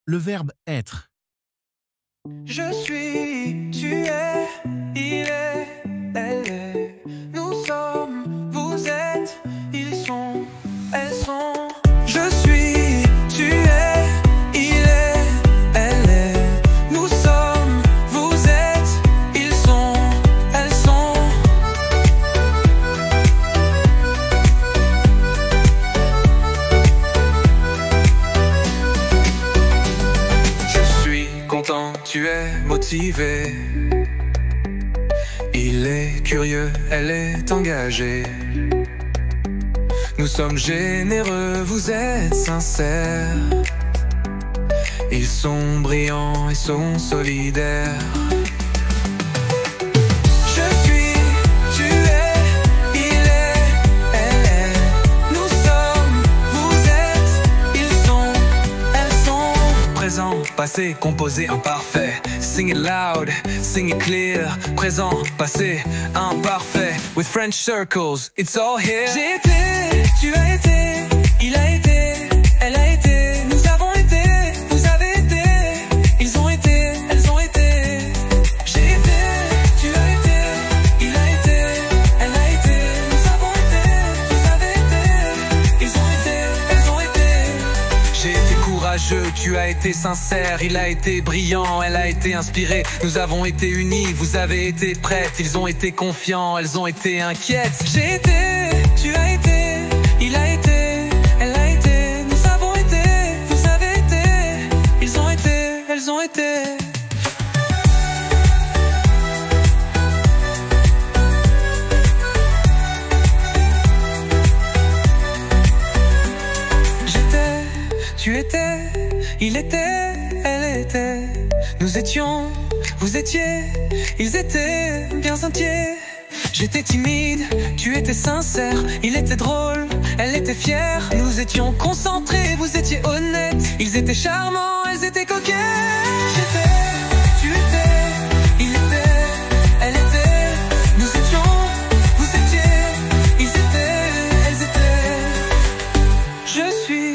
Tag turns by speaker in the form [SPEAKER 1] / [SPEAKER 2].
[SPEAKER 1] le verbe être.
[SPEAKER 2] Je suis, tu es, il est, elle est. Nous sommes, vous êtes, ils sont, elles sont. Je suis, tu es, il est, elle est. Nous sommes, vous êtes, ils sont, elles sont. Je suis content, tu es motivé. Il est curieux, elle est engagée. Nous sommes généreux, vous êtes sincères. Ils sont brillants et sont solidaires. Je suis, tu es, il est, elle est. Nous sommes, vous êtes, ils sont, elles sont. Présent, passé, composé, imparfait. Sing it loud, sing it clear. Présent, passé, imparfait. With French circles, it's all here. J'ai été, tu as été, il a été, elle a été. Nous avons été, vous avez été, ils ont été, elles ont été. J'ai été, tu as été, il a été, elle a été. Nous avons été, vous avez été, ils ont été, elles ont été. J'ai été courageux, tu as été sincère, il a été brillant, elle a été inspirée. Nous avons été unis, vous avez été prêtes, ils ont été confiants, elles ont été inquiètes. J'ai été, tu as été, il a été, elle a été. Nous avons été, vous avez été, ils ont été, elles ont été. J'étais, tu étais, il était, elle était. Nous étions, vous étiez, ils étaient bien entiers. J'étais timide, tu étais sincère, il était drôle, elle était fière. Nous étions concentrés, vous étiez honnêtes, ils étaient charmants, elles étaient coquettes. J'étais, tu étais, il était, elle était. Nous étions, vous étiez, ils étaient, elles étaient. Je suis,